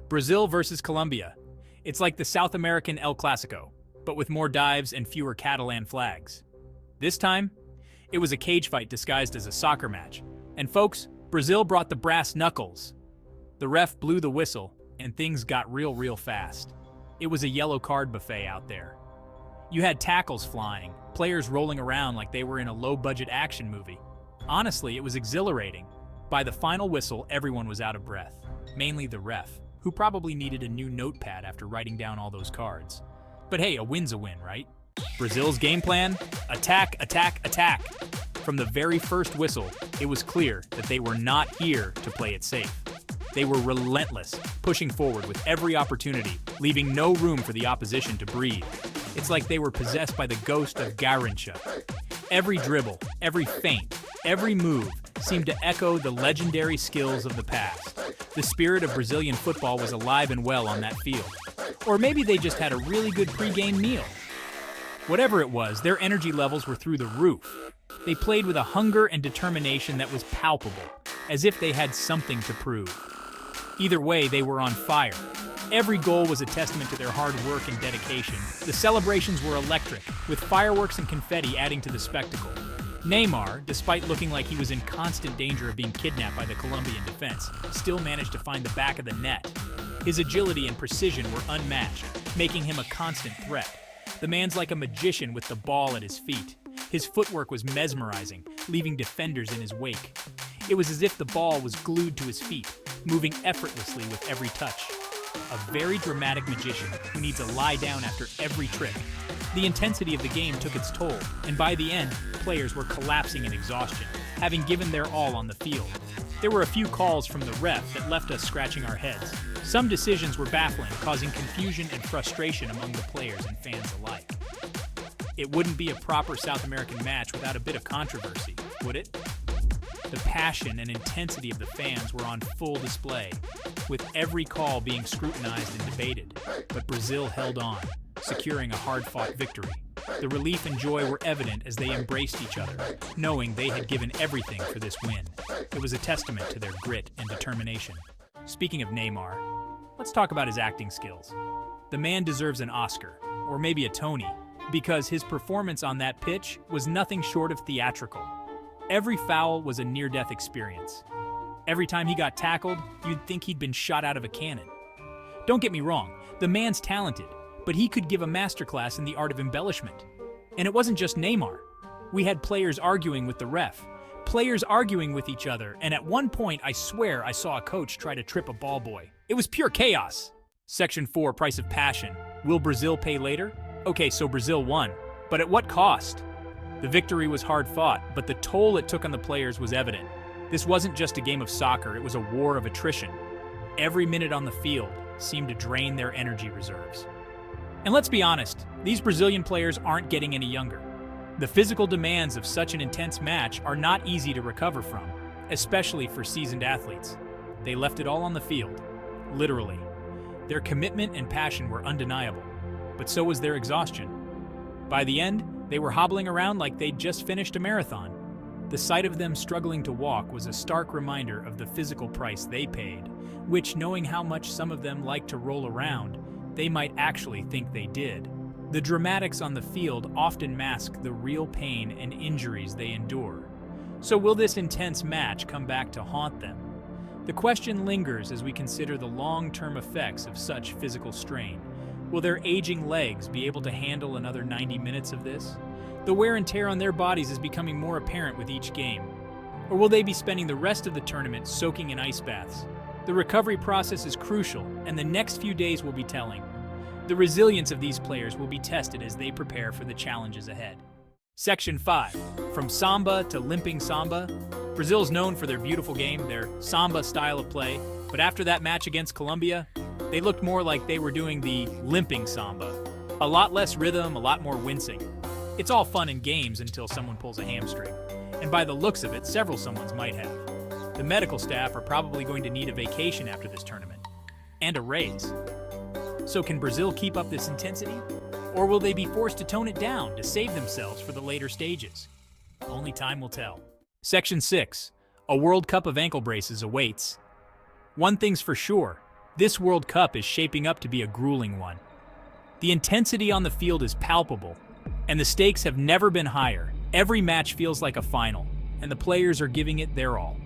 Brazil versus Colombia. It's like the South American El Clasico, but with more dives and fewer Catalan flags. This time, it was a cage fight disguised as a soccer match. And folks, Brazil brought the brass knuckles. The ref blew the whistle, and things got real fast. It was a yellow card buffet out there. You had tackles flying, players rolling around like they were in a low-budget action movie. Honestly, it was exhilarating. By the final whistle, everyone was out of breath, mainly the ref, who probably needed a new notepad after writing down all those cards. But hey, a win's a win, right? Brazil's game plan? Attack, attack, attack. From the very first whistle, it was clear that they were not here to play it safe. They were relentless, pushing forward with every opportunity, leaving no room for the opposition to breathe. It's like they were possessed by the ghost of Garrincha. Every dribble, every feint, every move seemed to echo the legendary skills of the past. The spirit of Brazilian football was alive and well on that field. Or maybe they just had a really good pre-game meal. Whatever it was, their energy levels were through the roof. They played with a hunger and determination that was palpable, as if they had something to prove. Either way, they were on fire. Every goal was a testament to their hard work and dedication. The celebrations were electric, with fireworks and confetti adding to the spectacle. Neymar, despite looking like he was in constant danger of being kidnapped by the Colombian defense, still managed to find the back of the net. His agility and precision were unmatched, making him a constant threat. The man's like a magician with the ball at his feet. His footwork was mesmerizing, leaving defenders in his wake. It was as if the ball was glued to his feet, moving effortlessly with every touch. A very dramatic magician who needs a lie down after every trick. The intensity of the game took its toll, and by the end, players were collapsing in exhaustion, having given their all on the field. There were a few calls from the ref that left us scratching our heads. Some decisions were baffling, causing confusion and frustration among the players and fans alike. It wouldn't be a proper South American match without a bit of controversy, would it? The passion and intensity of the fans were on full display, with every call being scrutinized and debated. But Brazil held on, securing a hard-fought victory. The relief and joy were evident as they embraced each other, knowing they had given everything for this win. It was a testament to their grit and determination. Speaking of Neymar, let's talk about his acting skills. The man deserves an Oscar, or maybe a Tony, because his performance on that pitch was nothing short of theatrical. Every foul was a near-death experience. Every time he got tackled, you'd think he'd been shot out of a cannon. Don't get me wrong, the man's talented, but he could give a masterclass in the art of embellishment. And it wasn't just Neymar. We had players arguing with the ref, players arguing with each other, and at one point, I swear I saw a coach try to trip a ball boy. It was pure chaos. Section 4, Price of Passion. Will Brazil pay later? Okay, so Brazil won, but at what cost? The victory was hard-fought, but the toll it took on the players was evident. This wasn't just a game of soccer, it was a war of attrition. Every minute on the field seemed to drain their energy reserves. And let's be honest, these Brazilian players aren't getting any younger. The physical demands of such an intense match are not easy to recover from, especially for seasoned athletes. They left it all on the field, literally. Their commitment and passion were undeniable, but so was their exhaustion. By the end, they were hobbling around like they'd just finished a marathon. The sight of them struggling to walk was a stark reminder of the physical price they paid, which, knowing how much some of them like to roll around, they might actually think they did. The dramatics on the field often mask the real pain and injuries they endure. So will this intense match come back to haunt them? The question lingers as we consider the long-term effects of such physical strain. Will their aging legs be able to handle another 90 minutes of this? The wear and tear on their bodies is becoming more apparent with each game. Or will they be spending the rest of the tournament soaking in ice baths? The recovery process is crucial, and the next few days will be telling. The resilience of these players will be tested as they prepare for the challenges ahead. Section 5. From samba to limping samba. Brazil's known for their beautiful game, their samba style of play, but after that match against Colombia, they looked more like they were doing the limping samba. A lot less rhythm, a lot more wincing. It's all fun and games until someone pulls a hamstring. And by the looks of it, several someones might have. The medical staff are probably going to need a vacation after this tournament. And a raise. So can Brazil keep up this intensity? Or will they be forced to tone it down to save themselves for the later stages? Only time will tell. Section 6. A World Cup of ankle braces awaits. One thing's for sure. This World Cup is shaping up to be a grueling one. The intensity on the field is palpable, and the stakes have never been higher. Every match feels like a final, and the players are giving it their all.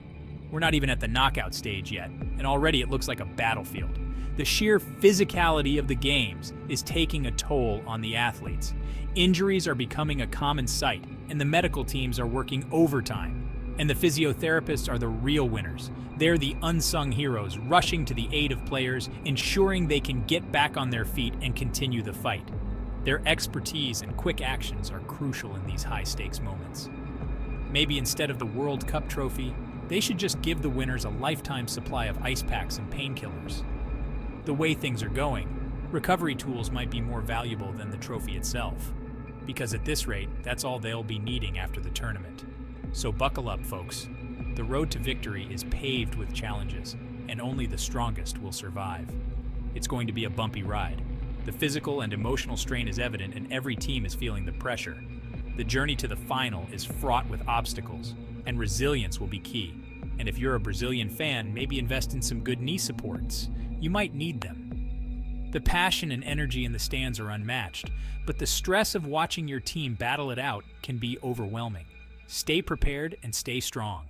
We're not even at the knockout stage yet, and already it looks like a battlefield. The sheer physicality of the games is taking a toll on the athletes. Injuries are becoming a common sight, and the medical teams are working overtime. And the physiotherapists are the real winners. They're the unsung heroes, rushing to the aid of players, ensuring they can get back on their feet and continue the fight. Their expertise and quick actions are crucial in these high-stakes moments. Maybe instead of the World Cup trophy, they should just give the winners a lifetime supply of ice packs and painkillers. The way things are going, recovery tools might be more valuable than the trophy itself, because at this rate, that's all they'll be needing after the tournament. So buckle up, folks. The road to victory is paved with challenges, and only the strongest will survive. It's going to be a bumpy ride. The physical and emotional strain is evident, and every team is feeling the pressure. The journey to the final is fraught with obstacles, and resilience will be key. And if you're a Brazilian fan, maybe invest in some good knee supports. You might need them. The passion and energy in the stands are unmatched, but the stress of watching your team battle it out can be overwhelming. Stay prepared and stay strong.